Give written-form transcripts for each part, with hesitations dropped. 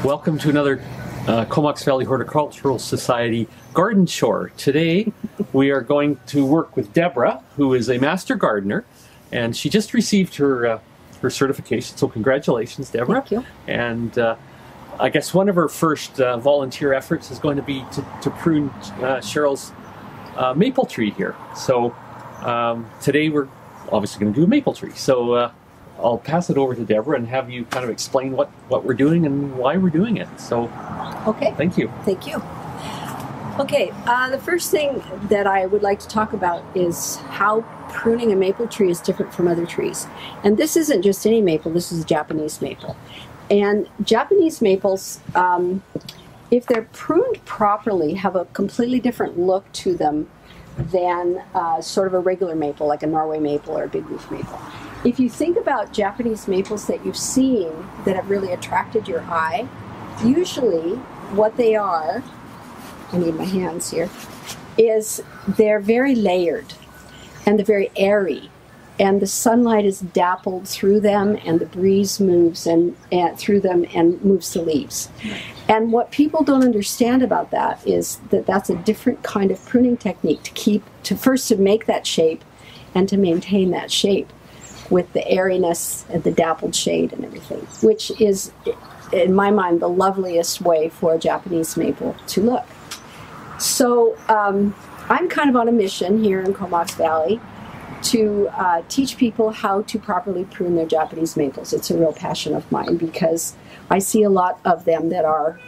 Welcome to another Comox Valley Horticultural Society garden chore. Today we are going to work with Deborah, who is a master gardener, and she just received her certification, so congratulations, Deborah. Thank you. And I guess one of her first volunteer efforts is going to be to prune Cheryl's maple tree here. So today we're obviously going to do a maple tree. So I'll pass it over to Deborah and have you kind of explain what we're doing and why we're doing it. So, okay. Thank you. Thank you. Okay, the first thing that I would like to talk about is how pruning a maple tree is different from other trees. And this isn't just any maple, this is a Japanese maple. And Japanese maples, if they're pruned properly, have a completely different look to them than sort of a regular maple, like a Norway maple or a big leaf maple. If you think about Japanese maples that you've seen that have really attracted your eye, usually what they are, I need my hands here, is they're very layered and they're very airy, and the sunlight is dappled through them and the breeze moves and through them and moves the leaves. And what people don't understand about that is that that's a different kind of pruning technique to first make that shape and to maintain that shape with the airiness and the dappled shade and everything, which is, in my mind, the loveliest way for a Japanese maple to look. So I'm kind of on a mission here in Comox Valley to teach people how to properly prune their Japanese maples. It's a real passion of mine because I see a lot of them that are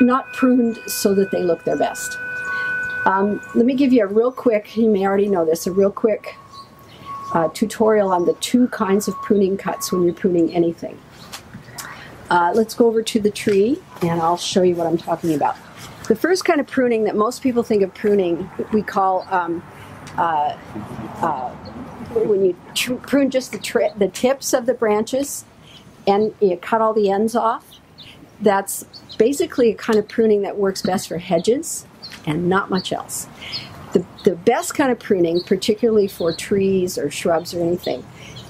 not pruned so that they look their best. Let me give you a real quick, you may already know this, a real quick tutorial on the two kinds of pruning cuts when you're pruning anything. Let's go over to the tree and I'll show you what I'm talking about. The first kind of pruning that most people think of pruning, we call when you prune just the tips of the branches and you cut all the ends off. That's basically a kind of pruning that works best for hedges and not much else. The best kind of pruning, particularly for trees or shrubs or anything,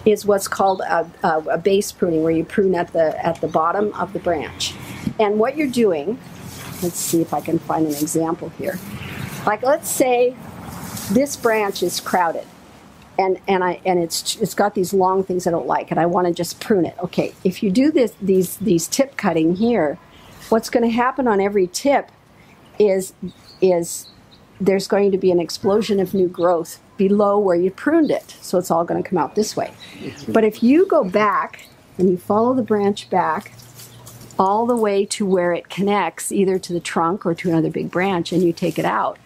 is what's called a base pruning, where you prune at the bottom of the branch. And what you're doing, let's see if I can find an example here. Like, let's say this branch is crowded, and it's got these long things I don't like, and I want to just prune it. Okay, if you do these tip cutting here, what's going to happen on every tip is there's going to be an explosion of new growth below where you pruned it. So it's all going to come out this way. But if you go back and you follow the branch back all the way to where it connects, either to the trunk or to another big branch, and you take it out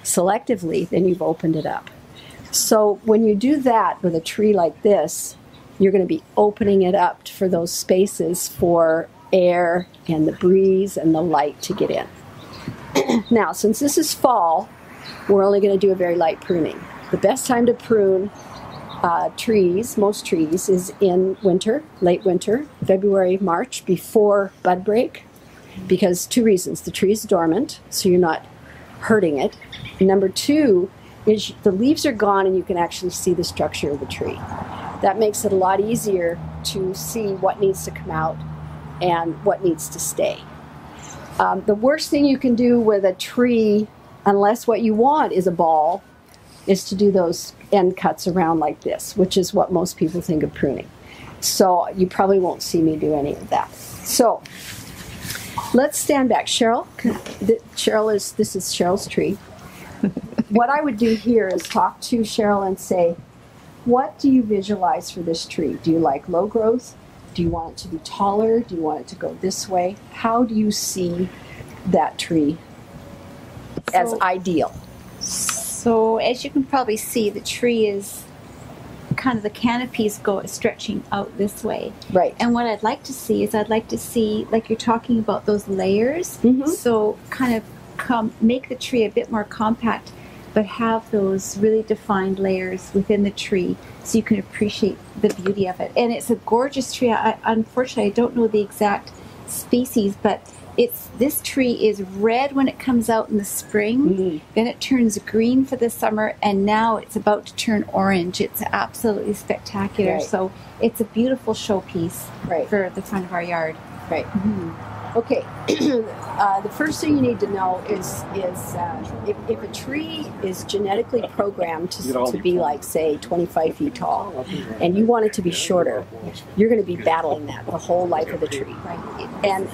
selectively, then you've opened it up. So when you do that with a tree like this, you're going to be opening it up for those spaces for air and the breeze and the light to get in. Now, since this is fall, we're only going to do a very light pruning. The best time to prune trees, most trees, is in winter, late winter, February, March, before bud break, because two reasons. The tree is dormant, so you're not hurting it. And number two is the leaves are gone and you can actually see the structure of the tree. That makes it a lot easier to see what needs to come out and what needs to stay. The worst thing you can do with a tree, unless what you want is a ball, is to do those end cuts around like this, which is what most people think of pruning. So you probably won't see me do any of that. So let's stand back. Cheryl, this is Cheryl's tree. What I would do here is talk to Cheryl and say, what do you visualize for this tree? Do you like low growth? Do you want it to be taller? Do you want it to go this way? How do you see that tree as ideal? So as you can probably see, the tree is kind of, the canopies go stretching out this way. Right. And what I'd like to see is, like you're talking about those layers. Mm-hmm. So kind of make the tree a bit more compact, but have those really defined layers within the tree so you can appreciate the beauty of it. And it's a gorgeous tree. Unfortunately, I don't know the exact species, but this tree is red when it comes out in the spring, then it turns green for the summer, and now it's about to turn orange. It's absolutely spectacular. Right. So it's a beautiful showpiece for the front of our yard. Right. Okay. The first thing you need to know is if a tree is genetically programmed to be like, say, 25 feet tall, and you want it to be shorter, you're going to be battling that the whole life of the tree. Right. And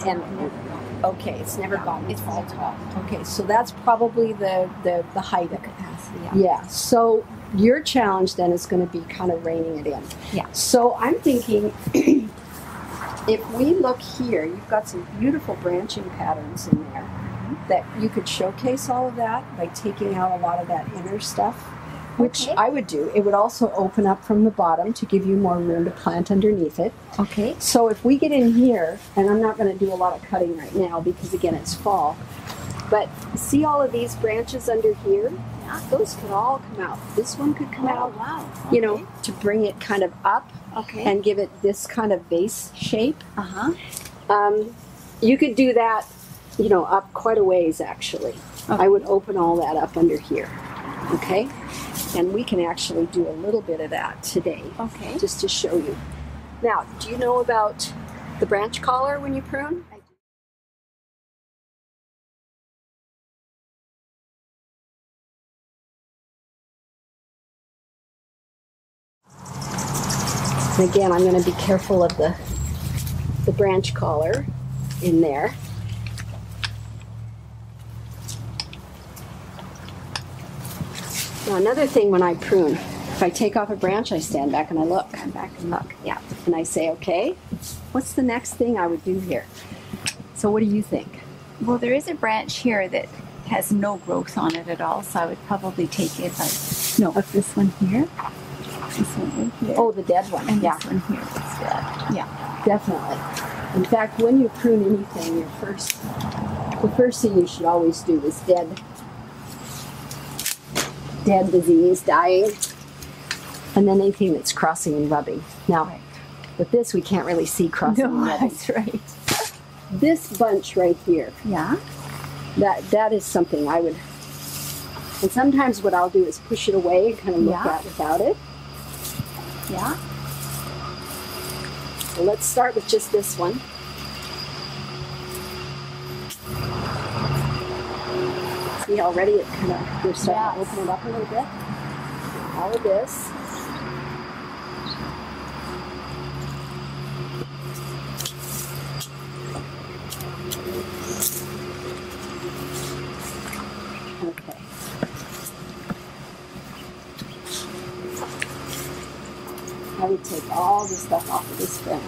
okay, it's never gotten tall. Okay, so that's probably the height of it. Capacity. Yeah. So your challenge then is going to be kind of reining it in. Yeah. So I'm thinking, if we look here, you've got some beautiful branching patterns in there that you could showcase all of that by taking out a lot of that inner stuff, which Okay. I would do. It would also open up from the bottom to give you more room to plant underneath it. Okay. So if we get in here, and I'm not going to do a lot of cutting right now because again it's fall, but see all of these branches under here? Yeah. Those could all come out. This one could come out, Wow. you know, to bring it kind of up Okay. and give it this kind of base shape. Uh-huh. You could do that, you know, up quite a ways actually. Okay. I would open all that up under here, okay? And we can actually do a little bit of that today, Okay. just to show you. Now, do you know about the branch collar when you prune? And again, I'm going to be careful of the branch collar in there. Now, another thing when I prune, if I take off a branch, I stand back and I look. Come back and look. Yeah. And I say, okay, what's the next thing I would do here? So what do you think? Well, there is a branch here that has no growth on it at all, so I would probably take it like, no, this one here, this one right here, Oh, the dead one. and Yeah, this one here is dead. Yeah. definitely. In fact, when you prune anything, the first thing you should always do is dead disease, dying, and then anything that's crossing and rubbing. Now, Right. with this, we can't really see crossing and No, rubbing. that's right. This bunch right here, Yeah. that is something I would, and sometimes what I'll do is push it away and kind of look Yeah. at without it. Yeah. So let's start with just this one. See already it kind of, we're starting to Yes. open it up a little bit. All of this. Okay. I would take all the stuff off of this branch.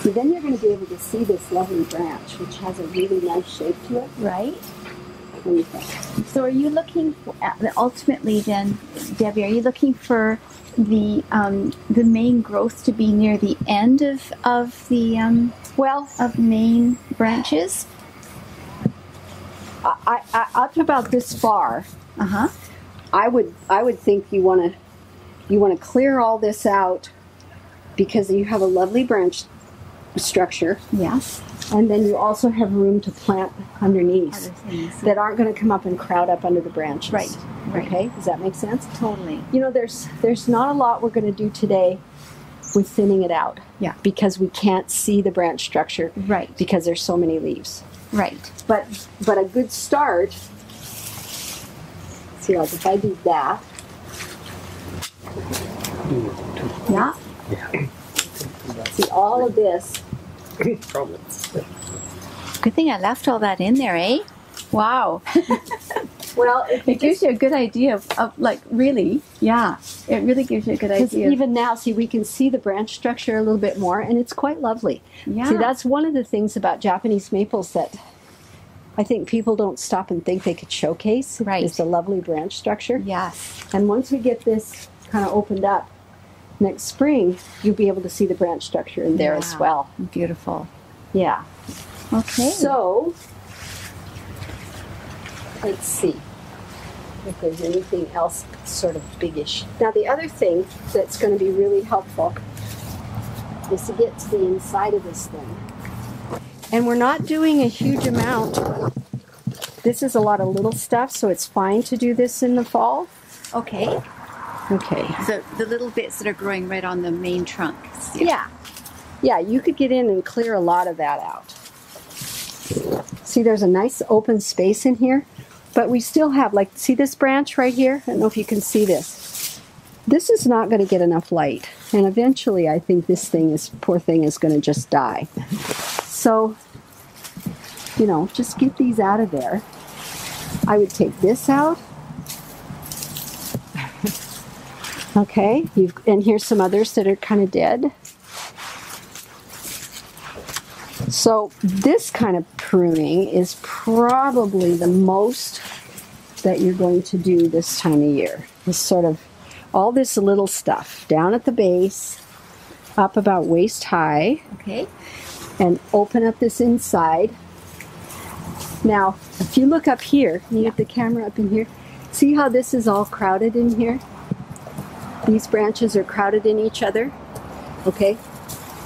So then you're going to be able to see this lovely branch, which has a really nice shape to it. Right. What do you think? So are you looking for, ultimately then, Debbie, are you looking for the main growth to be near the end of the Well, of main branches? up about this far, Uh-huh. I would think you want to clear all this out because you have a lovely branch structure, Yes. and then you also have room to plant underneath Other things. that aren't going to come up and crowd up under the branches. Right, right. Okay, does that make sense? Totally. You know, there's not a lot we're going to do today with thinning it out. Yeah. Because we can't see the branch structure. Right. Because there's so many leaves. Right. But a good start. See, like if I do that. Yeah. See all of this. Probably. Good thing I left all that in there, eh? Wow. Well, It gives you a good idea of like, really, yeah. It really gives you a good because idea. even now, see, we can see the branch structure a little bit more, and it's quite lovely. Yeah. See, that's one of the things about Japanese maples that I think people don't stop and think they could showcase. Right. Is the lovely branch structure. Yes. And once we get this kind of opened up next spring, you'll be able to see the branch structure in there as Wow. well. Beautiful. Yeah. Okay. So, let's see if there's anything else sort of biggish. Now, the other thing that's going to be really helpful is to get to the inside of this thing. And we're not doing a huge amount. This is a lot of little stuff, so it's fine to do this in the fall. Okay. Okay. So the little bits that are growing right on the main trunk. Yeah. Yeah, you could get in and clear a lot of that out. See, there's a nice open space in here, but we still have, like, see this branch right here? I don't know if you can see this. This is not going to get enough light, and eventually I think this poor thing is going to just die. So, you know, just get these out of there. I would take this out. Okay, and here's some others that are kind of dead. So this kind of pruning is probably the most that you're going to do this time of year. This sort of all this little stuff down at the base, up about waist high. Okay. And open up this inside. Now, if you look up here, you get the camera up in here, see how this is all crowded in here? These branches are crowded in each other. Okay?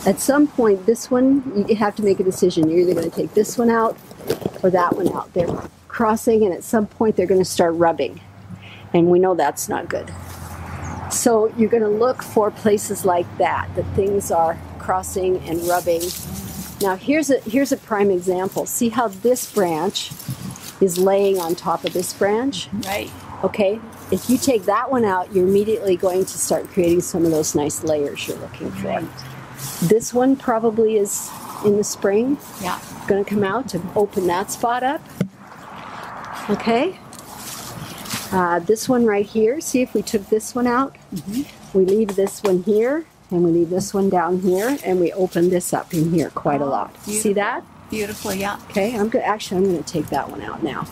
At some point, this one, you have to make a decision. You're either going to take this one out or that one out. They're crossing, and at some point, they're going to start rubbing. And we know that's not good. So you're going to look for places like that things are crossing and rubbing. Now, here's a prime example. See how this branch is laying on top of this branch? Right. Okay? If you take that one out, you're immediately going to start creating some of those nice layers you're looking for. Right. This one probably is in the spring. Yeah. Going to come out to open that spot up. Okay. This one right here. See if we took this one out. We leave this one here, and we leave this one down here, and we open this up in here quite a lot. Beautiful. See that? Beautiful, yeah. Okay. I'm going to take that one out now.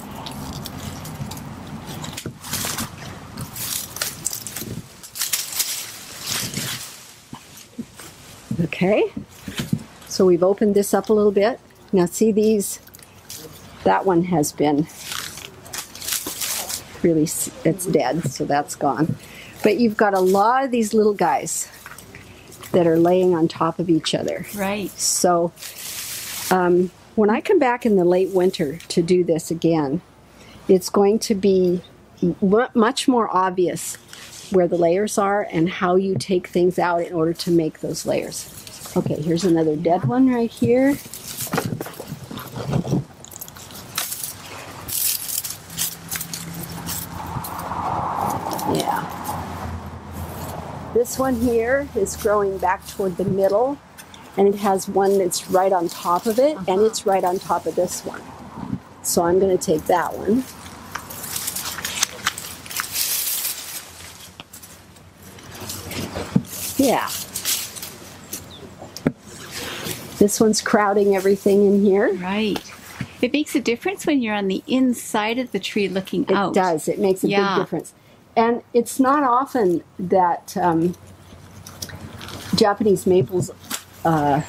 Okay, so we've opened this up a little bit. Now see these, that one has been really, it's dead, so that's gone. But you've got a lot of these little guys that are laying on top of each other. Right. So when I come back in the late winter to do this again, it's going to be much more obvious where the layers are and how you take things out in order to make those layers. Okay, here's another dead one right here. Yeah. This one here is growing back toward the middle, and it has one that's right on top of it, and it's right on top of this one. So I'm going to take that one. Yeah. This one's crowding everything in here. Right. It makes a difference when you're on the inside of the tree looking out. It does. It makes a big difference. And it's not often that Japanese maples are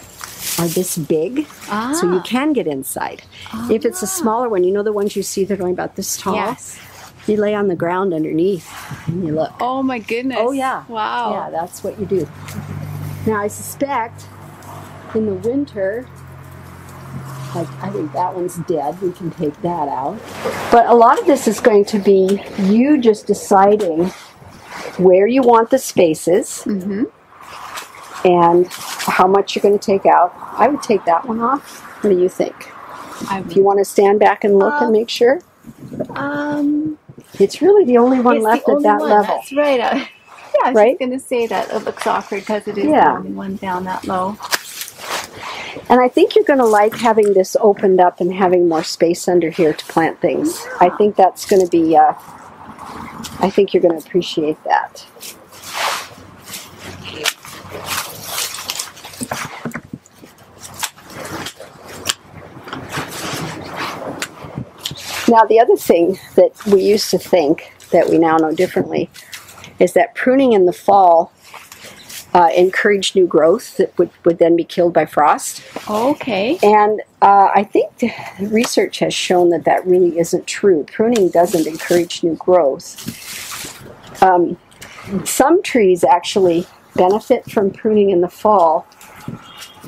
this big, so you can get inside. If it's a smaller one, you know the ones you see that are only about this tall? Yes. You lay on the ground underneath and you look. Oh my goodness. Oh yeah. Wow. Yeah, that's what you do. Now I suspect in the winter, like I think that one's dead, we can take that out. But a lot of this is going to be you just deciding where you want the spaces and how much you're going to take out. I would take that one off. What do you think? If you want to stand back and look and make sure. It's really the only one left at that level. That's right. Yeah, I was just going to say that. It looks awkward because it is the only one down that low. And I think you're going to like having this opened up and having more space under here to plant things. I think that's going to be, I think you're going to appreciate that. Now, the other thing that we used to think that we now know differently is that pruning in the fall encouraged new growth that would then be killed by frost. Okay. And I think the research has shown that that really isn't true. Pruning doesn't encourage new growth. Some trees actually benefit from pruning in the fall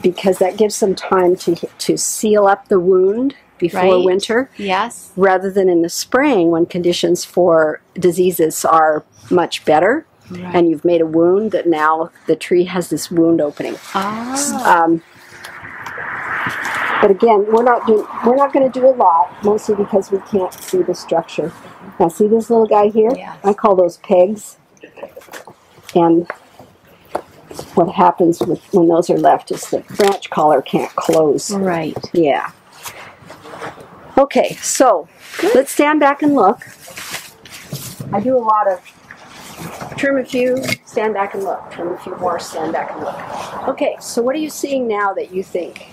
because that gives them time to seal up the wound before winter. Yes. Rather than in the spring when conditions for diseases are much better. Right. and you've made a wound that now the tree has this wound opening. But again, we're not going to do a lot, mostly because we can't see the structure. Now, see this little guy here? Yes. I call those pegs. And what happens when those are left is the branch collar can't close. Right. Yeah. Okay, so let's stand back and look. I do a lot of trim a few, stand back and look. Trim a few more, stand back and look. Okay, so what are you seeing now that you think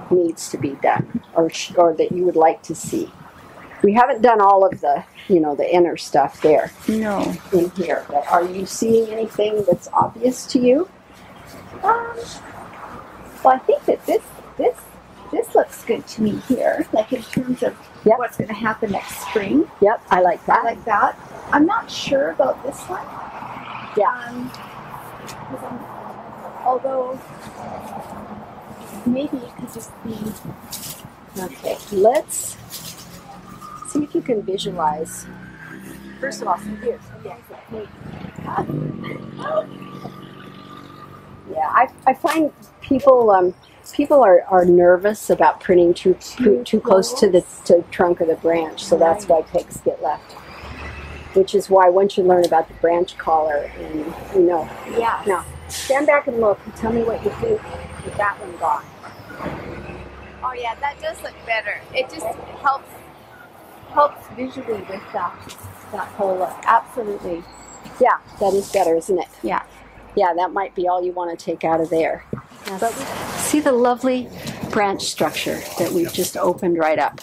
needs to be done, or that you would like to see? We haven't done all of the, the inner stuff there. No. In here. But are you seeing anything that's obvious to you? Well, I think that this looks good to me here, like in terms of what's going to happen next spring. Yep, I like that. I like that. I'm not sure about this one. Yeah. Although maybe it could just be. Okay, let's see if you can visualize. First of all, so here's the Yeah, I find people are nervous about pruning too close to the trunk or the branch, so that's why pegs get left. Which is why once you learn about the branch collar, and Yeah. Now, stand back and look and tell me what you think with that one gone. Oh yeah, that does look better. It just helps visually with that whole look. Absolutely. Yeah, that is better, isn't it? Yeah. Yeah, that might be all you want to take out of there. Yes. But see the lovely branch structure that we've just opened right up.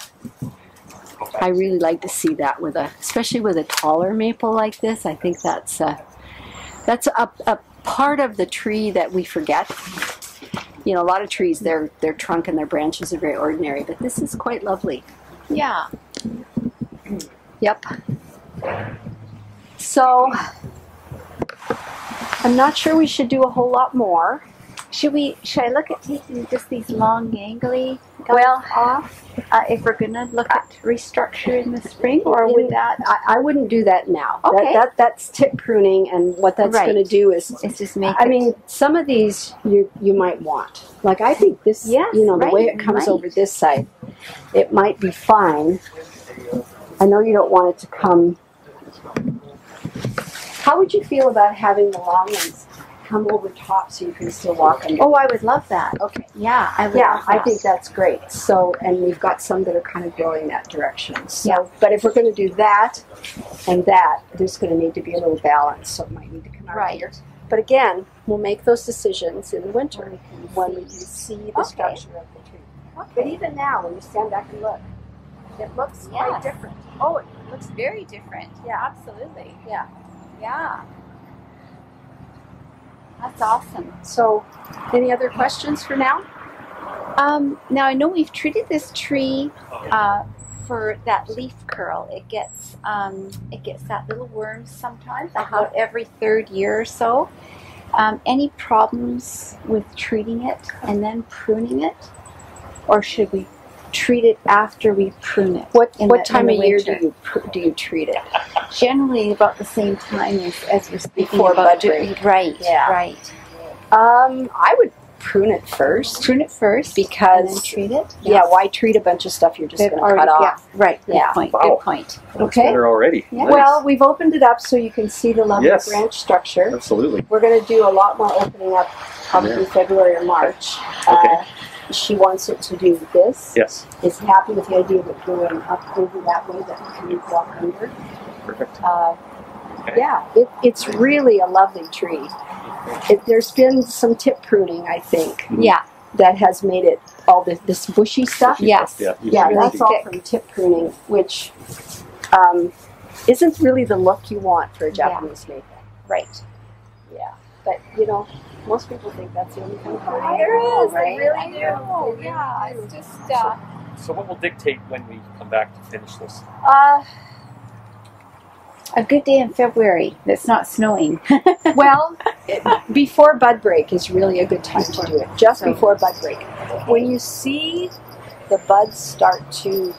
I really like to see that especially with a taller maple like this. I think that's a part of the tree that we forget. A lot of trees, their trunk and their branches are very ordinary, but this is quite lovely. Yeah. Yep. So, I'm not sure we should do a whole lot more. Should I look at taking just these long gangly Well, off if we're going to look at restructure in the spring, or would that? I wouldn't do that now. Okay. That's tip pruning, and what that's Right. going to do is It's just make I mean, some of these you might want. Like I think this, Yes, the right, way it comes right. over this side, it might be fine. I know you don't want it to come. How would you feel about having the long ones come over top so you can still walk under? Oh, I would love that. Okay. Yeah, I would. Yeah, love I that. think that's great. So, and we've got some that are kind of growing that direction. So, Yeah. but if we're going to do that and that, there's going to need to be a little balance. So it might need to come out Right. here. But again, we'll make those decisions in the winter when we can see the Okay. structure of the tree. But even now, when you stand back and look, it looks quite Yes. different. Oh, it looks very different. Yeah, absolutely. Yeah. Yeah. That's awesome. So, any other questions for now? Now I know we've treated this tree for that leaf curl. It gets that little worm sometimes, like about every third year or so. Any problems with treating it and then pruning it, or should we treat it after we prune it? What in time the of year winter? do you treat it? Generally about the same time as we're speaking Before about bud break. Right. Yeah. Right. I would prune it first. Prune it first Because- and then treat it. Yeah, why treat a bunch of stuff you're just They've going to cut already- off? Yeah, right. Good Yeah. point. Wow. Good point. Okay. Better already. Yeah. Nice. Well, we've opened it up so you can see the lovely Yes. branch structure. Absolutely. We're going to do a lot more opening up probably February or March. Okay. She wants it to do this. Yes. Is happy with the idea of it going up over that way that we can walk under. Perfect. Yeah, it's really a lovely tree. There's been some tip pruning, I think, Yeah. that has made it all this bushy stuff. Yes. Yeah. Yeah, Really that's all thick. from tip pruning, which isn't really the look you want for a Japanese maple. Right. Yeah, but most people think that's the only thing. There is. Right? They really do. Yeah. It's just. So what will dictate when we come back to finish this? A good day in February that's not snowing. Well, before bud break is really a good time to do it. Just before bud break. When you see the buds start to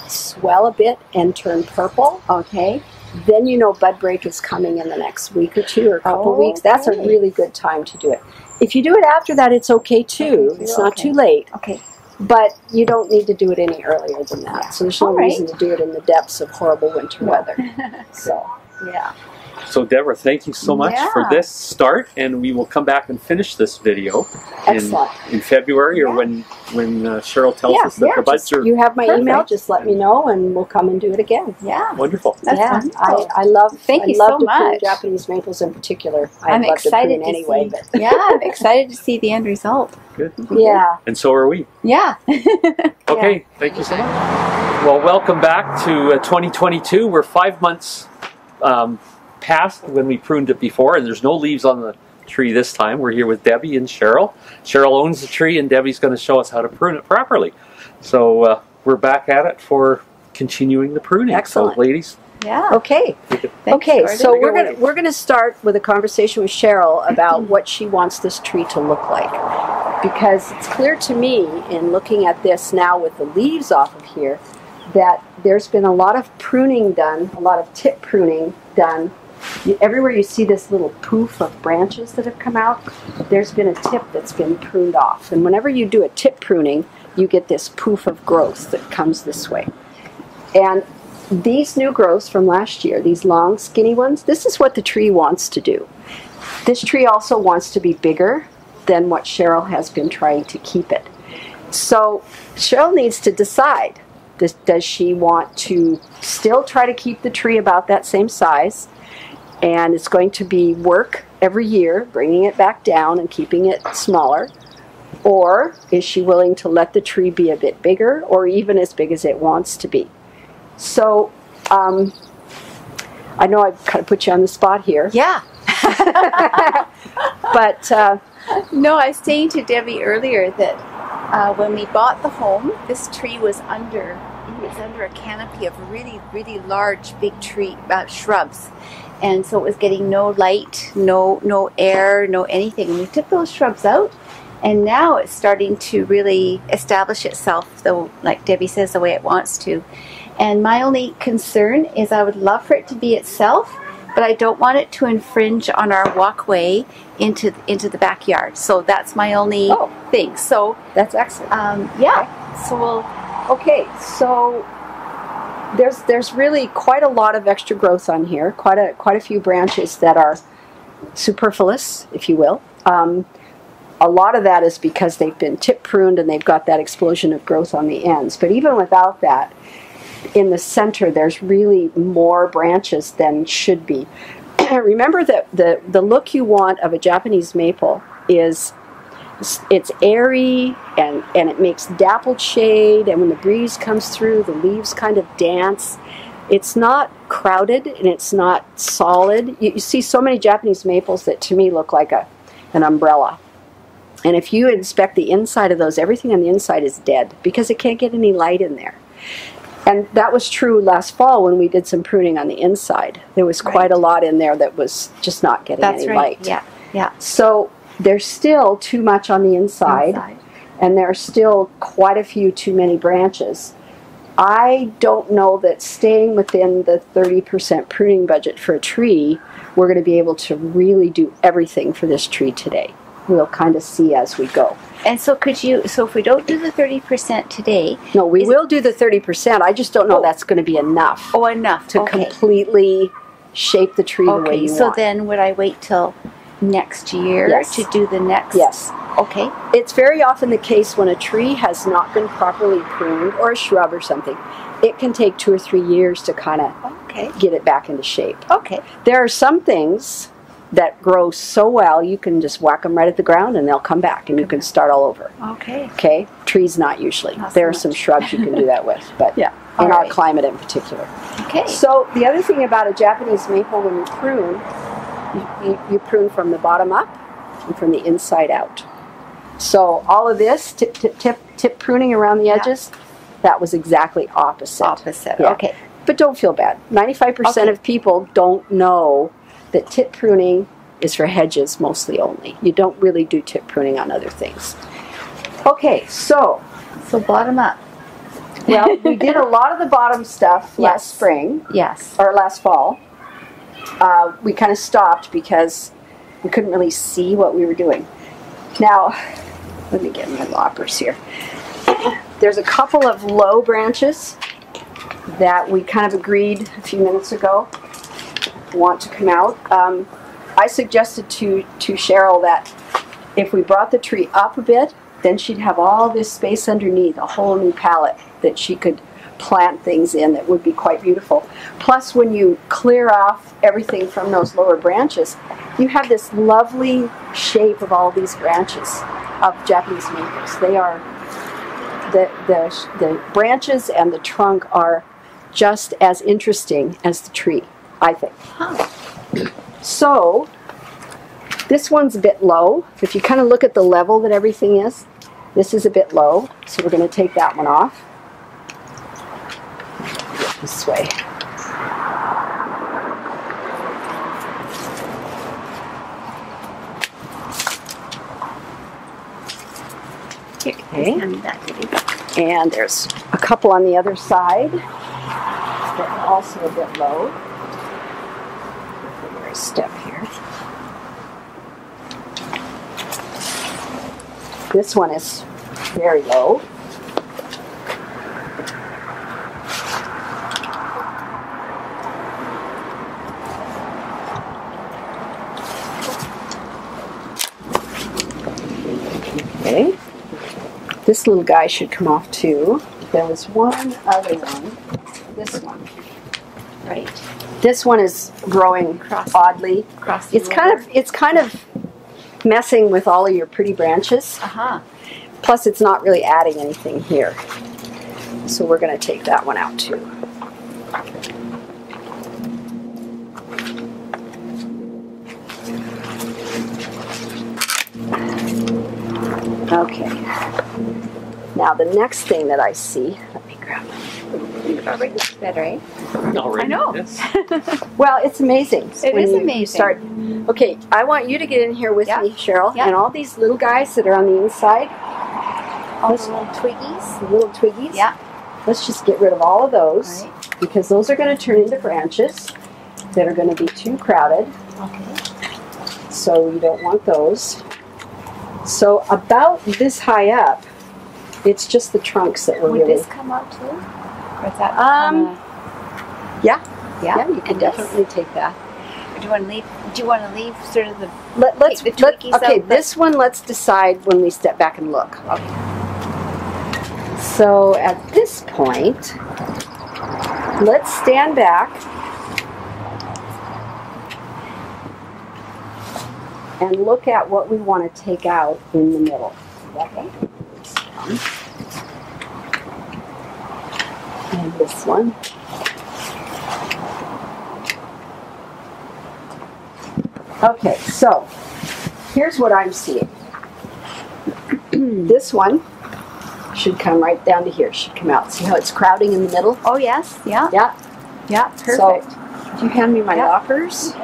swell a bit and turn purple, Okay. then you know bud break is coming in the next week or two or a couple weeks. That's a really good time to do it. If you do it after that, it's okay too. It's not too late. Okay. But you don't need to do it any earlier than that. So there's no reason to do it in the depths of horrible winter weather. So, yeah. So Deborah, thank you so much for this start, and we will come back and finish this video in February or when Cheryl tells us that the buds are. You have my email, just let me know and we'll come and do it again. Yeah. Wonderful. That's wonderful. I love Thank you to so much. prune Japanese maples in particular. I'm love excited to prune anyway. But yeah, I'm excited to see the end result. Good. Yeah. And so are we. Yeah. Okay, thank you so much. Well, welcome back to 2022. We're 5 months past when we pruned it before, and there's no leaves on the tree this time. We're here with Debbie and Cheryl. Cheryl owns the tree, and Debbie's going to show us how to prune it properly. So we're back at it for continuing the pruning. Excellent. So, ladies. Yeah. Okay. So we're gonna start with a conversation with Cheryl about what she wants this tree to look like, because it's clear to me in looking at this now with the leaves off of here that there's been a lot of pruning done, a lot of tip pruning done. Everywhere you see this little poof of branches that have come out, there's been a tip that's been pruned off. And whenever you do a tip pruning, you get this poof of growth that comes this way. And these new growths from last year, these long skinny ones, this is what the tree wants to do. This tree also wants to be bigger than what Cheryl has been trying to keep it. So Cheryl needs to decide, does she want to still try to keep the tree about that same size, and it's going to be work every year bringing it back down and keeping it smaller, or is she willing to let the tree be a bit bigger or even as big as it wants to be? So I know I've kind of put you on the spot here. Yeah. But no, I was saying to Debbie earlier that when we bought the home, this tree was under a canopy of really, really large, big tree shrubs, and so it was getting no light, no air, no anything. And we took those shrubs out, and now it's starting to really establish itself, though, like Debbie says, the way it wants to. And my only concern is I would love for it to be itself, but I don't want it to infringe on our walkway into the backyard. So that's my only thing. So that's excellent. Yeah. So we'll. Okay. So there's really quite a lot of extra growth on here. Quite a few branches that are superfluous, if you will. A lot of that is because they've been tip pruned and they've got that explosion of growth on the ends. But even without that, in the center, there's really more branches than should be. Remember that the look you want of a Japanese maple is it's airy and it makes dappled shade, and when the breeze comes through, the leaves kind of dance. It's not crowded and it's not solid. You see so many Japanese maples that to me look like an umbrella. And if you inspect the inside of those, everything on the inside is dead because it can't get any light in there. And that was true last fall when we did some pruning on the inside. There was quite a lot in there that was just not getting any light. Yeah, yeah. So there's still too much on the inside, and there are still quite a few too many branches. I don't know that staying within the 30% pruning budget for a tree, we're going to be able to really do everything for this tree today. We'll kind of see as we go. And so if we don't do the 30% today... No, we will do the 30%. I just don't know that's going to be enough. Oh, enough. To completely shape the tree the way you want. So then would I wait till next year to do the next? Yes. Okay. It's very often the case when a tree has not been properly pruned, or a shrub or something, it can take 2 or 3 years to kind of get it back into shape. Okay. There are some things that grow so well, you can just whack them right at the ground and they'll come back and you can start all over. Okay. Okay? Trees not usually. Not there so are some shrubs you can do that with, but yeah. in our climate in particular. Okay. So the other thing about a Japanese maple when you prune, you prune from the bottom up and from the inside out. So all of this tip pruning around the edges, that was exactly opposite. Yeah. Okay. But don't feel bad. 95% of people don't know that tip pruning is for hedges mostly only. You don't really do tip pruning on other things. Okay, so bottom up. Well, we did a lot of the bottom stuff last spring. Yes. Or last fall. We kind of stopped because we couldn't really see what we were doing. Now, let me get my loppers here. There's a couple of low branches that we kind of agreed a few minutes ago want to come out. I suggested to Cheryl that if we brought the tree up a bit, then she'd have all this space underneath, a whole new palette that she could plant things in that would be quite beautiful. Plus, when you clear off everything from those lower branches, you have this lovely shape of all these branches of Japanese maples. They are, the branches and the trunk are just as interesting as the tree, I think. So, this one's a bit low. If you kind of look at the level that everything is, this is a bit low, so we're going to take that one off. This way. Okay. And there's a couple on the other side that are also a bit low. There's a step here. This one is very low. Okay. This little guy should come off too. There was one other one. This one. Right. This one is growing oddly. It's kind of messing with all of your pretty branches. Plus, it's not really adding anything here. So we're going to take that one out too. Okay. Now the next thing that I see, let me grab Already looks better, eh? Already, I know. yes. Well, it's amazing. It is amazing. Okay, I want you to get in here with me, Cheryl, Yeah. and all these little guys that are on the inside. All the little twiggies. The little twiggies. Yeah. Let's just get rid of all of those, Right. because those are going to turn into branches that are going to be too crowded. Okay. So you don't want those. So about this high up, it's just the trunks that we're Would really... this come out too? Or is that Yeah, you can definitely take that. Or do you want to leave? Do you want to leave sort of the Let's take the twiggies okay, out? this one let's decide when we step back and look. Okay. So at this point, let's stand back and look at what we want to take out in the middle. Okay. And this one. Okay, so here's what I'm seeing. This one should come right down to here. Should come out. See how it's crowding in the middle? Oh yes, yeah, Yeah. yeah, perfect. So, if you hand me my loppers.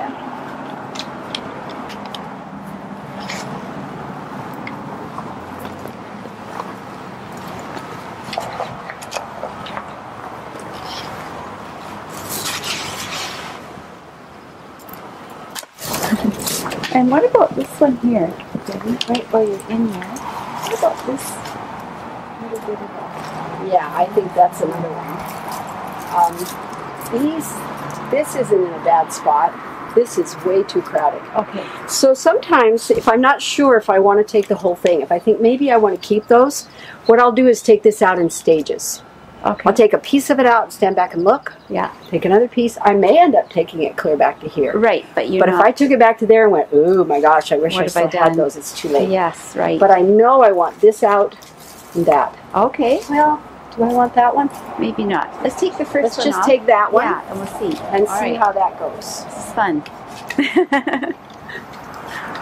And what about this one here, Debbie? Right while you're in there. What about this little bit of that? Yeah, I think that's another one. This isn't in a bad spot. This is way too crowded. Okay. So sometimes, if I'm not sure if I want to take the whole thing, if I think maybe I want to keep those, what I'll do is take this out in stages. Okay. I'll take a piece of it out, stand back and look. Yeah. Take another piece. I may end up taking it clear back to here. Right, but But if I took it back to there and went, oh my gosh, I wish What I have still I had done? those, it's too late. Yes, right. But I know I want this out and that. Okay. Well, do I want that one? Maybe not. Let's take the first Let's one just off. take that one. Yeah, and we'll see. And All see right. how that goes. This is fun.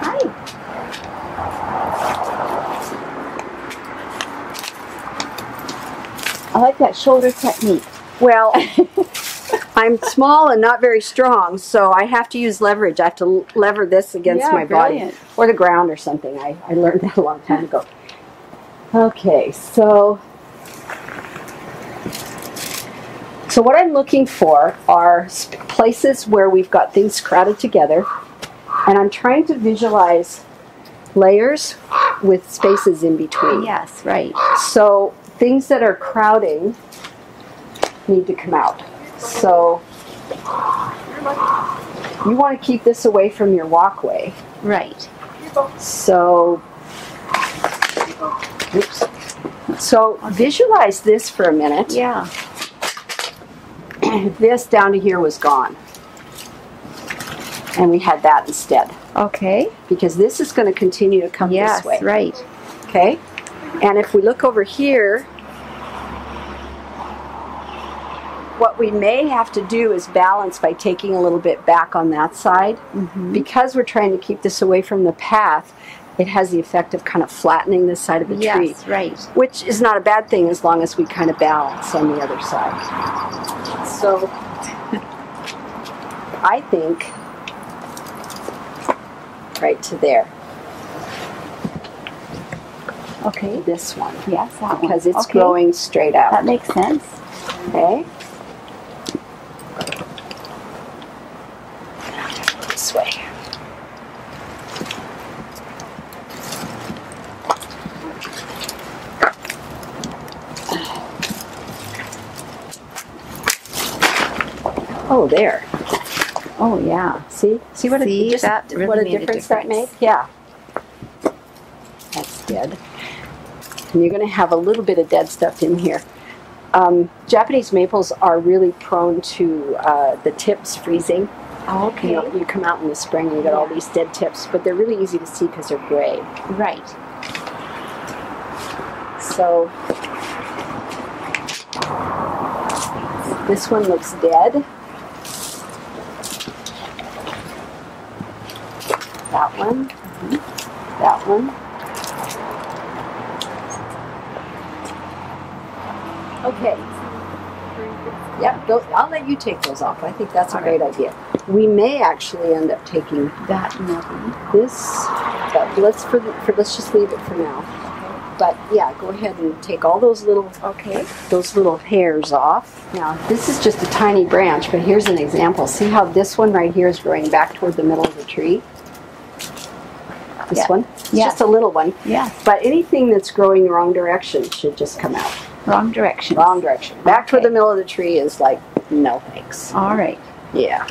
Hi. I like that shoulder technique. Well, I'm small and not very strong, so I have to use leverage. I have to lever this against Yeah, my brilliant. body or the ground or something. I learned that a long time ago. Okay, so So what I'm looking for are places where we've got things crowded together, and I'm trying to visualize layers with spaces in between. Yes, right. So things that are crowding need to come out. So you want to keep this away from your walkway. Right. So, oops. So visualize this for a minute. Yeah. This down to here was gone. And we had that instead. Okay. Because this is going to continue to come Yes, this way. right. Okay? And if we look over here, what we may have to do is balance by taking a little bit back on that side. Because we're trying to keep this away from the path, it has the effect of kind of flattening this side of the tree. Yes, right. Which is not a bad thing as long as we kind of balance on the other side. So, I think right to there. Okay. This one. Yes, that one. Because it's Okay. growing straight out. That makes sense. Okay. This way. Oh, there. Oh, yeah. See what See, a, that really what a made a difference that made? difference. Yeah. That's dead. And you're going to have a little bit of dead stuff in here. Japanese maples are really prone to the tips freezing. Oh, okay. You know, you come out in the spring and you got all these dead tips, but they're really easy to see because they're gray. Right. So this one looks dead. That one. That one. Okay. Yep, I'll let you take those off. I think that's a great idea. We may actually end up taking That nothing. this, but let's just leave it for now. But yeah, go ahead and take all those little hairs off. Now this is just a tiny branch, but here's an example. See how this one right here is growing back toward the middle of the tree? This one? It's just a little one. Yes. But anything that's growing the wrong direction should just come out. Wrong direction. Wrong direction. Back toward the middle of the tree is like, no thanks. All right. Yeah.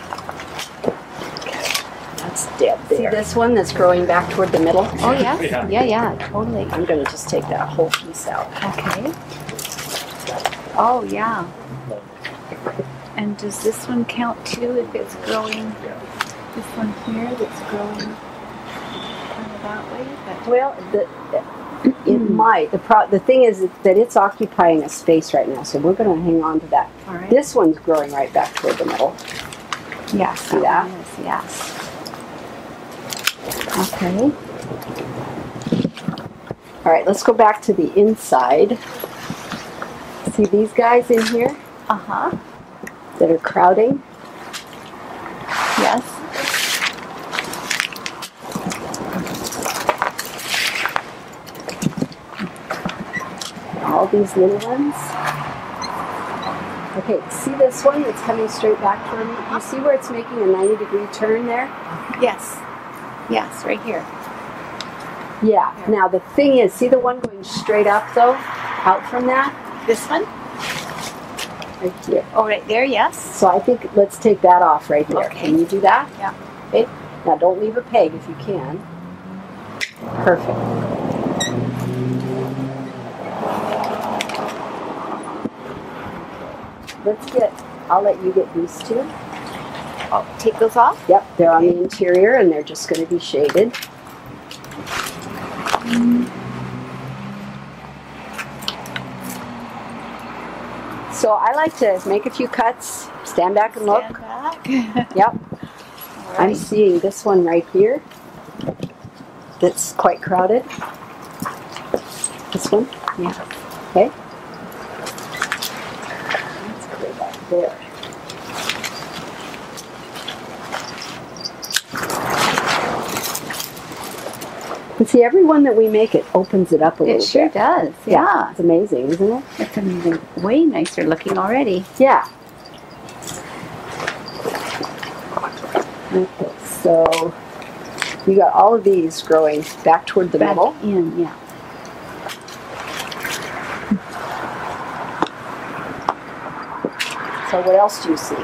That's dead there. See this one that's growing back toward the middle? Oh, yes. Yeah, totally. I'm going to just take that whole piece out. Okay. Oh, yeah. And does this one count too if it's growing? This one here that's growing kind of that way? But Well, it might. The thing is that it's occupying a space right now, so we're going to hang on to that. all right. This one's growing right back toward the middle. Yes. See that? one is, yes. Okay. All right, let's go back to the inside. See these guys in here Uh-huh. that are crowding? Yes. All these little ones. Okay, see this one that's coming straight back toward me? You see where it's making a 90-degree turn there? Yes. Yes, right here. Yeah. Now the thing is, see the one going straight up though? Out from that? This one? Right here. Oh, right there, yes. So I think let's take that off right there. Okay. Can you do that? Yeah. Okay. Now don't leave a peg if you can. Perfect. I'll let you get these two. Oh, take those off? Yep, they're on the interior and they're just going to be shaded. So I like to make a few cuts, stand back and look. Stand back. Yep. All I'm right. seeing this one right here that's quite crowded. This one? Yeah. Okay. Let's clear that there. But see, every one that we make, it opens it up a little It sure bit. does. Yeah. It's amazing, isn't it? It's amazing. Way nicer looking already. Yeah. Okay, so you got all of these growing back toward the middle. In, yeah. So what else do you see?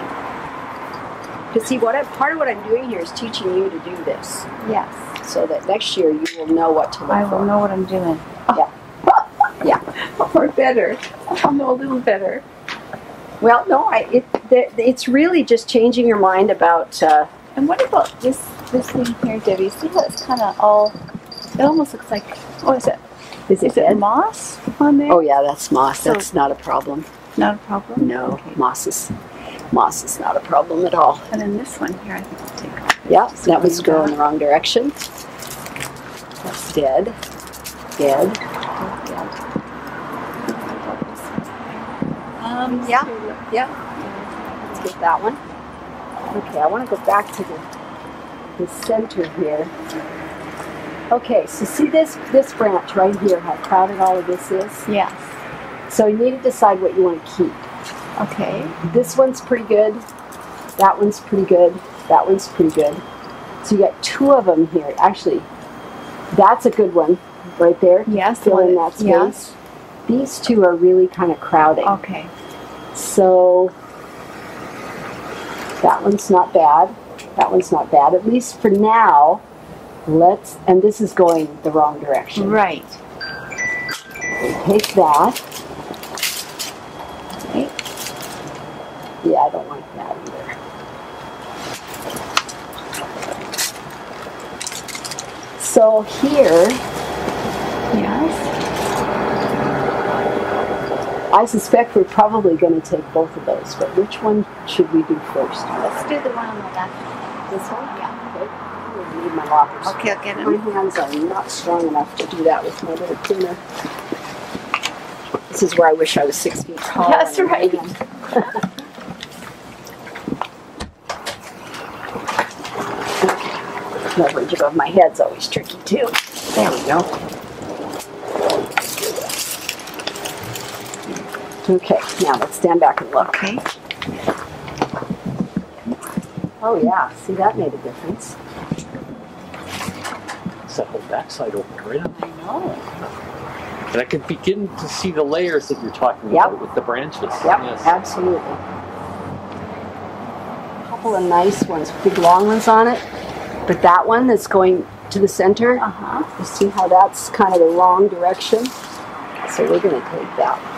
Because see, part of what I'm doing here is teaching you to do this, Yes. so that next year you will know what to look for. I will know what I'm doing. Yeah. Yeah. Or better. I'll know a little better. Well, no, it's really just changing your mind about. And what about this thing here, Debbie? See how it's kind of all, it almost looks like, what is it? Is it Is it moss on there? Oh yeah, that's moss. So- That's not a problem. Not a problem? No, Okay. moss is not a problem at all. And then this one here, I think I'll take off. Yeah, Just that was going going the wrong direction. That's dead. Dead. Yeah. Yeah. Let's get that one. Okay, I want to go back to the center here. Okay, so see this branch right here, how crowded all of this is? Yes. So you need to decide what you want to keep. Okay. This one's pretty good. That one's pretty good. That one's pretty good. So you got two of them here. Actually, that's a good one right there. Yes. Filling that space. Yes. These two are really kind of crowding. Okay. So that one's not bad. That one's not bad. At least for now, and this is going the wrong direction. Right. Take that. Okay. Yeah, I don't like that either. So here, Yes. I suspect we're probably going to take both of those, but which one should we do first? Let's do the one on the left. This one? Yeah. Okay. I'm going to need my lockers. Okay, I'll get My him. hands are not strong enough to do that with my little pruner. This is where I wish I was 6 feet tall. That's and right. man. Leverage above my head's always tricky too. There we go. Okay, now let's stand back and look. Okay. Oh yeah, see that made a difference. It's that whole backside open right up. I know. And I can begin to see the layers that you're talking Yep. about with the branches. Yep, Yes. absolutely. A couple of nice ones, big long ones on it. But that one that's going to the center, Uh-huh. you see how that's kind of the wrong direction? So we're going to take that one.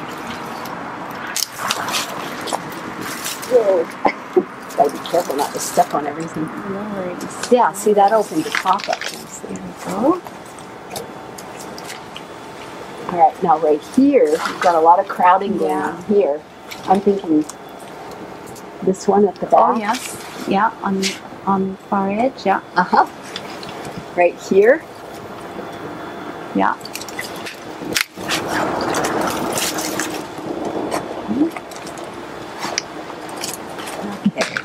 Whoa. Gotta be careful not to step on everything. No worries. Yeah, see that opened the top up nicely. There we go. All right, now right here, we've got a lot of crowding going Yeah. on here. I'm thinking this one at the back. Oh, yes. Yeah, on the far edge, yeah. Uh-huh. Right here. Yeah. Okay.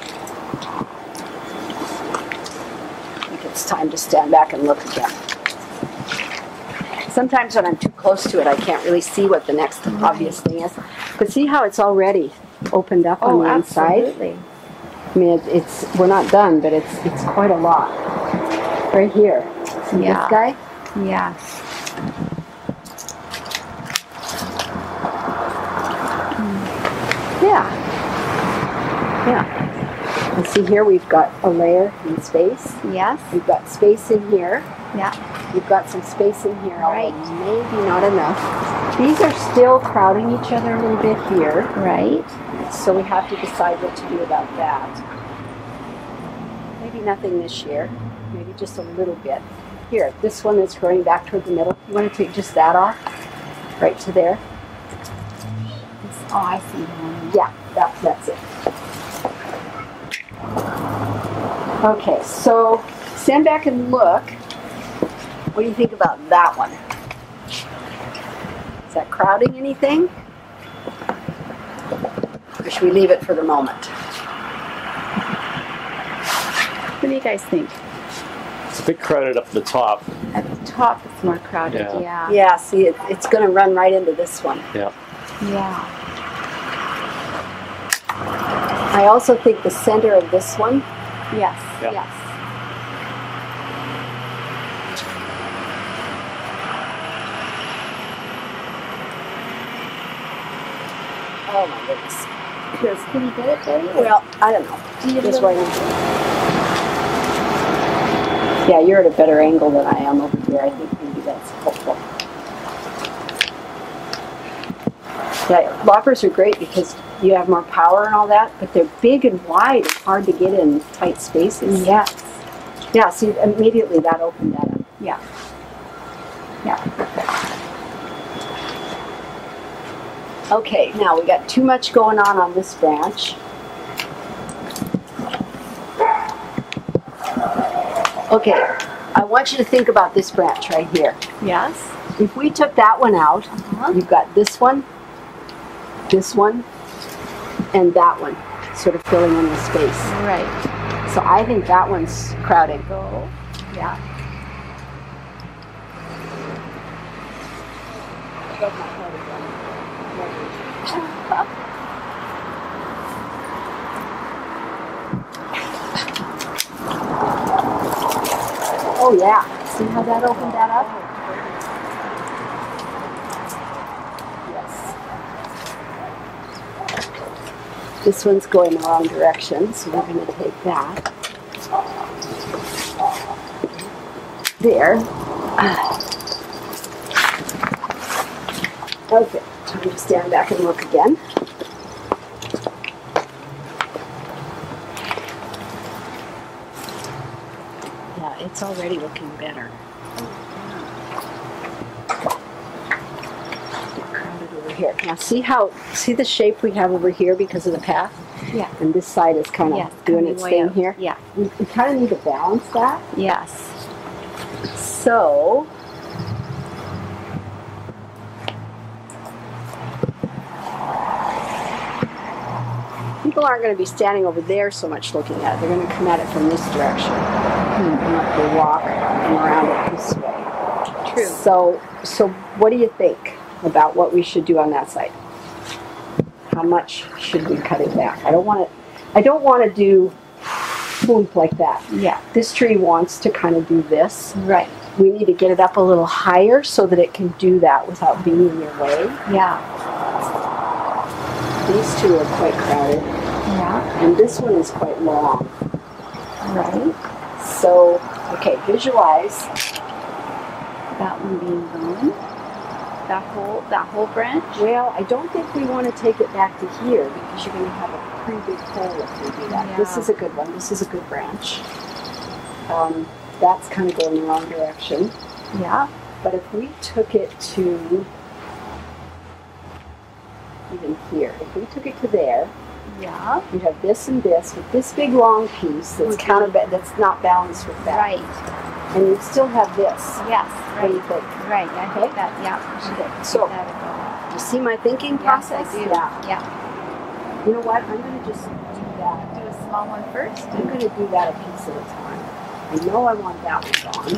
I think it's time to stand back and look again. Sometimes when I'm too close to it, I can't really see what the next obvious thing is. But see how it's already opened up on the inside? Absolutely. I mean, we're not done, but it's quite a lot. Right here. See Yeah. this guy? Yes. Yeah. Yeah. And see here we've got a layer in space. Yes. We've got space in here. Yeah. We've got some space in here. Right. although maybe not enough. These are still crowding each other a little bit here. Right. So we have to decide what to do about that. Maybe nothing this year. Maybe just a little bit. Here, this one is growing back toward the middle. You want to take just that off? Right to there? Oh, I see one. Yeah, that's it. Okay, so stand back and look. What do you think about that one? Is that crowding anything? Or should we leave it for the moment? What do you guys think? It's a bit crowded up at the top. At the top, it's more crowded. Yeah. Yeah. Yeah, see, it's going to run right into this one. Yeah. Yeah. I also think the center of this one Yes. Yeah. Yes. Oh my goodness. Can you get it, Debbie? Well, I don't know. Do you This really- way. Yeah, you're at a better angle than I am over here. I think maybe that's helpful. Yeah, loppers are great because you have more power and all that, but they're big and wide and hard to get in tight spaces. Yes. Yeah, see, immediately that opened that up. Yeah. Yeah. Perfect. Okay, now we got too much going on this branch. Okay, I want you to think about this branch right here. Yes. If we took that one out, you've got this one, and that one, sort of filling in the space. Right. So I think that one's crowding. Go. Yeah. Oh yeah, see how that opened that up? Yes. This one's going the wrong direction, so we're going to take that. There. Okay, time to stand back and look again. Yeah, it's already looking better. Crowded over here. Now see the shape we have over here because of the path? Yeah. And this side is kind of doing its thing here. Yeah. We kind of need to balance that. Yes. So, people aren't going to be standing over there so much looking at it. They're going to come at it from this direction. And have to walk around it this way. True. So what do you think about what we should do on that side? How much should we cut it back? I don't want to do swoop like that. Yeah. This tree wants to kind of do this. Right. We need to get it up a little higher so that it can do that without being in your way. Yeah. These two are quite crowded. Yeah. And this one is quite long. Right. So, okay, visualize. That one being gone. That whole branch. Well, I don't think we want to take it back to here because you're going to have a pretty big hole if we do that. Yeah. This is a good one. This is a good branch. That's kind of going the wrong direction. Yeah. But if we took it to even here, if we took it to there, Yeah. you have this and this with this big long piece that's that's not balanced with that. Right. And you still have this. Yes. What do you Right. think? Right. I think that. Yeah. Okay. So That a go. you see my thinking Yes, process? I do. Yeah. Yeah. You know what? I'm going to just do that. Do a small one first. I'm going to do that a piece at a time. I know I want that one gone.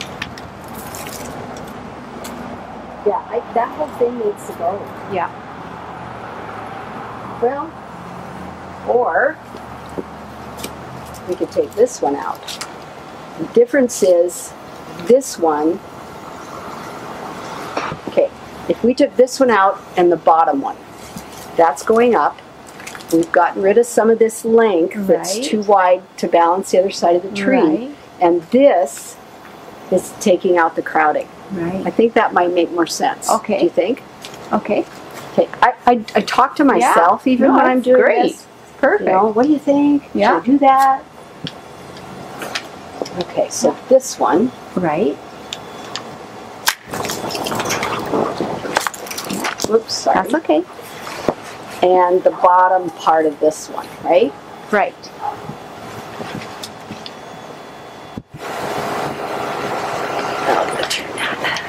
Yeah, that whole thing needs to go. Yeah. Well, or we could take this one out. The difference is this one, okay, if we took this one out and the bottom one, that's going up. We've gotten rid of some of this length that's Right. too wide to balance the other side of the tree. Right. And this is taking out the crowding. I Right. think that might make more sense. Okay. Do you think? Okay. Okay. I talk to myself even No, when I'm it's doing great. this. Perfect. You know, what do you think? Yeah. Should I do that? Okay, so this one. Right. Oops, sorry. That's okay. And the bottom part of this one, right? Right. I'm going to turn that.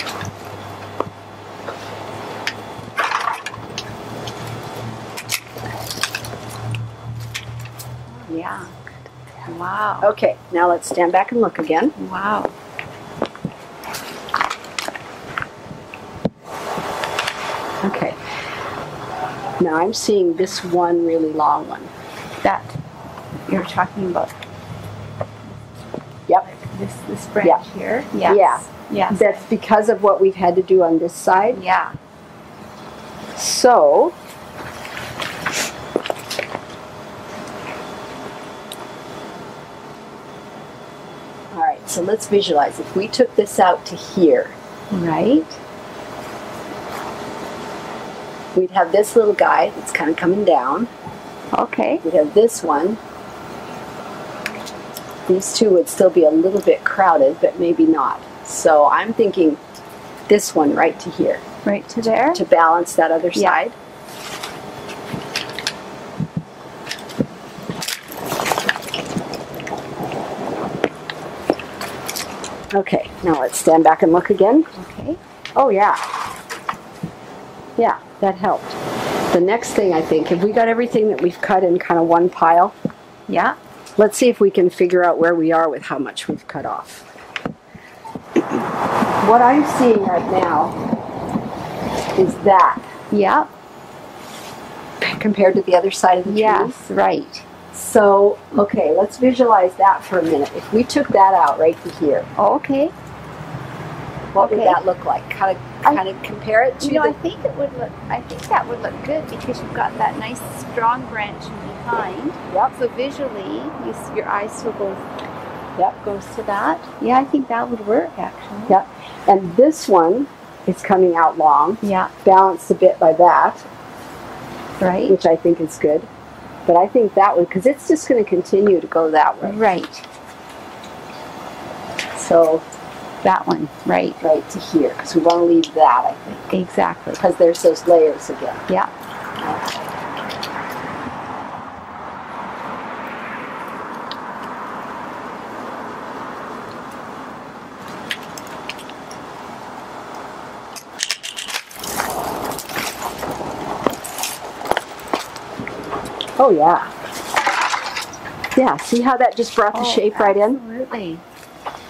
Yeah. Wow. Okay, now let's stand back and look again. Wow. Okay. Now I'm seeing this one really long one. That you're talking about. This branch Yeah. here. Yes. Yeah. Yes. That's because of what we've had to do on this side. Yeah. So, all right, so let's visualize. If we took this out to here, Right. we'd have this little guy that's kind of coming down. Okay. We'd have this one. These two would still be a little bit crowded, but maybe not. So I'm thinking this one right to here Right to there. to balance that other Yeah. side. Okay, now let's stand back and look again. Okay. Oh yeah. Yeah, that helped. The next thing I think, if we got everything that we've cut in kind of one pile, Yeah. let's see if we can figure out where we are with how much we've cut off. What I'm seeing right now is that Yeah. compared to the other side of the tree. Yes. Right. So, okay, let's visualize that for a minute. If we took that out right to here, Okay. what would Okay. that look like? Kind of compare it to You know, the... I think it would look. I think that would look good because you've got that nice strong branch behind. Yep. So visually, your eye still goes Yep. goes to that. Yeah, I think that would work actually. Yep. And this one is coming out long, Yeah. balanced a bit by that, Right. which I think is good. But I think that would, because it's just going to continue to go that way. Right. So, That one. Right. right to here, because we want to leave that, I think, Exactly. because there's those layers again. Yeah. Oh, yeah. Yeah, see how that just brought the shape right in? Absolutely.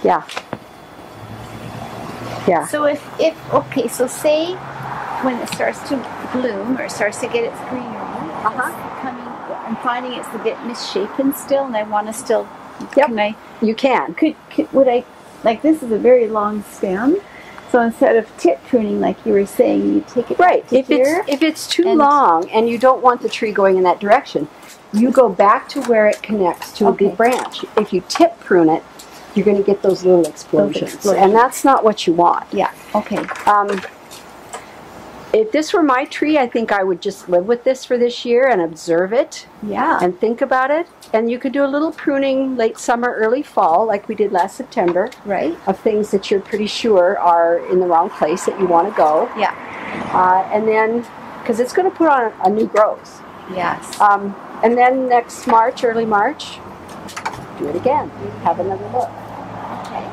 Yeah. Yeah. So if okay, so say when it starts to bloom or starts to get its greenery, it's coming. I'm finding it's a bit misshapen still, and I want to still. Yep. Can I? You can. Could would I? Like this is a very long stem, so instead of tip pruning, like you were saying, you take it Right. to If here. it's too and- long and you don't want the tree going in that direction, you go back to where it connects to a Okay. big branch. If you tip prune it, you're going to get those little explosions. And that's not what you want. Yeah. Okay. If this were my tree, I think I would just live with this for this year and observe it Yeah. and think about it. And you could do a little pruning late summer, early fall, like we did last September, Right. of things that you're pretty sure are in the wrong place that you want to go. Yeah. And then, because it's going to put on a new growth. Yes. And then next March, early March, do it again. Have another look. Okay.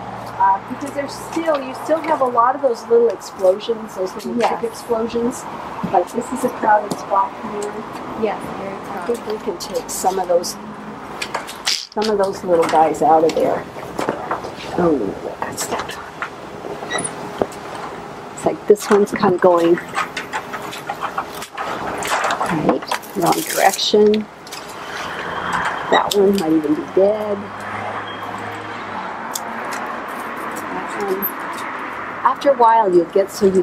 Because you still have a lot of those little explosions, those little Yes. tick explosions. Like this is a crowded spot here. Yes. Very I good. think we can take some of those little guys out of there. Oh, that's that. It's like this one's kind of going right, wrong direction. That one might even be dead. That one. After a while, you'll get so you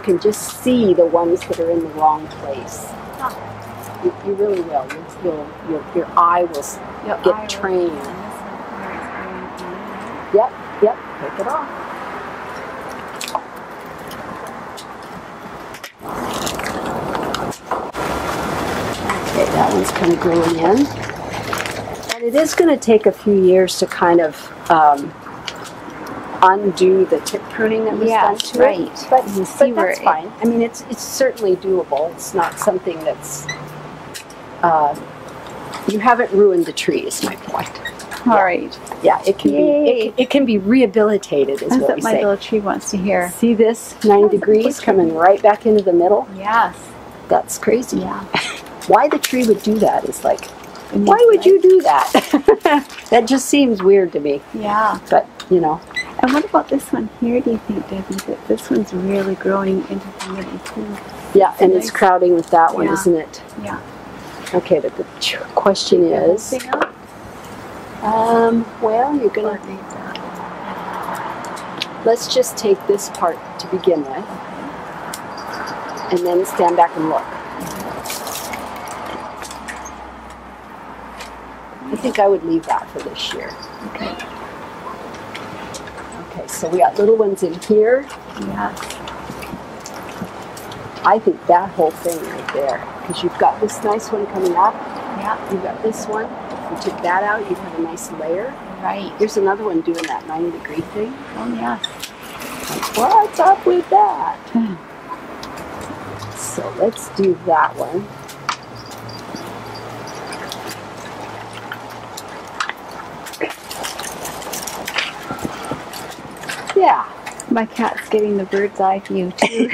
can just see the ones that are in the wrong place. You really will. Your eye will get trained. Yep. Take it off. Okay, that one's kind of growing in. And it is going to take a few years to kind of undo the tip pruning that was done to right. it. But see where that's fine. I mean, it's certainly doable. It's not something that's... you haven't ruined the tree, is my point. All right. Yeah, it can Yay. be. It can be rehabilitated, is That's what what we my say. little tree wants to hear. See this 90 degrees coming right back into the middle? Yes. That's crazy. Yeah. Why the tree would do that is like, why would you do that? That just seems weird to me. Yeah. But, you know. And what about this one here, do you think, Debbie, that this one's really growing into the middle too? Yeah, and it's nice. crowding with that one, Yeah. isn't it? Yeah. Okay, but the question is, Thing up? well, you're gonna, let's just take this part to begin with, and then stand back and look. I think I would leave that for this year. Okay. Okay, so we got little ones in here. Yeah. I think that whole thing right there, because you've got this nice one coming up. Yeah. You've got this one. If you took that out, you'd have a nice layer. Right. There's another one doing that 90-degree thing. Oh yeah. What's up with that? So let's do that one. Yeah. My cat's getting the bird's eye view too.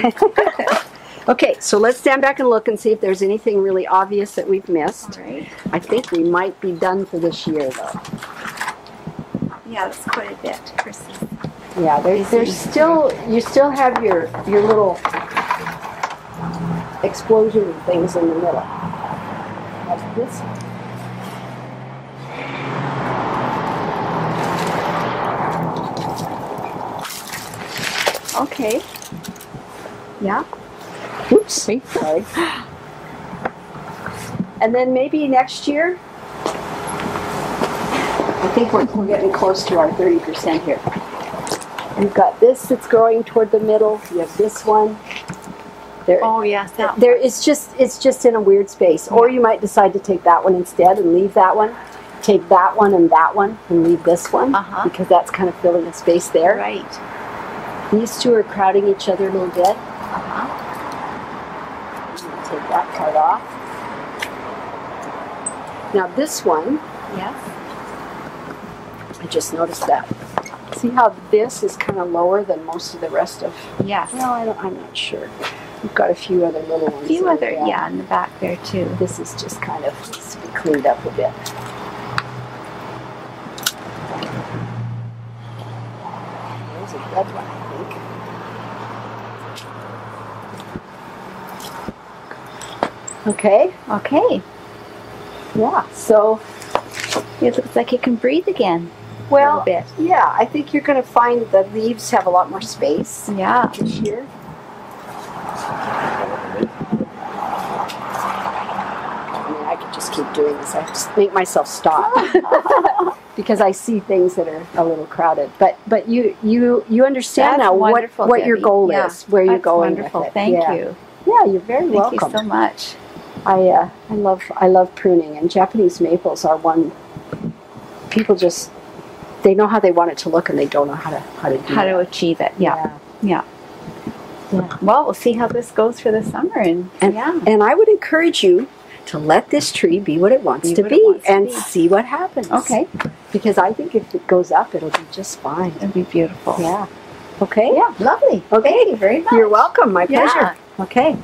Okay, so let's stand back and look and see if there's anything really obvious that we've missed. All right. I think we might be done for this year, though. Yeah, that's quite a bit, Chrissy. Yeah, there's still, you still have your little explosion things in the middle. Like this one. Okay. Yeah. Oops. Sorry. And then maybe next year, I think we're getting close to our 30% here. You've got this that's growing toward the middle. You have this one. There, Oh yes, that there it's just in a weird space. Or you might decide to take that one instead and leave that one. Take that one and leave this one, because that's kind of filling a space there. right. These two are crowding each other a little bit. Uh-huh. Take that part off. Now this one, Yes. I just noticed that. See how this is kind of lower than most of the rest of. Yes. Well, I'm not sure. We've got a few other little ones. A few there, other, yeah, in the back there too. This is just kind of needs to be cleaned up a bit. There's a dead one, I think. Okay. Okay. Yeah. So, It looks like it can breathe again. well, a bit. yeah, I think you're going to find the leaves have a lot more space Yeah. this year. I mean, I could just keep doing this. I just make myself stop because I see things that are a little crowded. But you understand That's now wonderful, what your Debbie. goal Yeah. is, where you're That's going wonderful. with it. Thank Yeah. you. Yeah, you're very Thank welcome. you so much. I love pruning, and Japanese maples are one. People just they know how they want it to look, and they don't know how to do How to it. achieve it. Yeah. Yeah. Yeah. Well, we'll see how this goes for the summer, and yeah. And I would encourage you to let this tree be what it wants Be to what it be wants to and be. see what happens. Okay. Because I think if it goes up, it'll be just fine. It'll be beautiful. Yeah. Okay. Yeah. Lovely. Okay. Thank you very much. You're welcome. My Yeah. pleasure. Okay.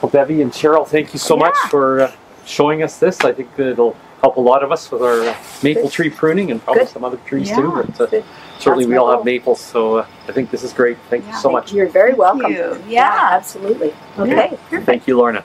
Well, Debbie and Cheryl, thank you so much Yeah. for showing us this. I think it'll help a lot of us with our maple Good. tree pruning and probably Good. some other trees Yeah. too. But Good. certainly That's we my all goal. have maples, so I think this is great. Thank you Yeah. so much. You're very welcome. you. Yeah. Absolutely. Okay. Okay. Perfect. Thank you, Lorna.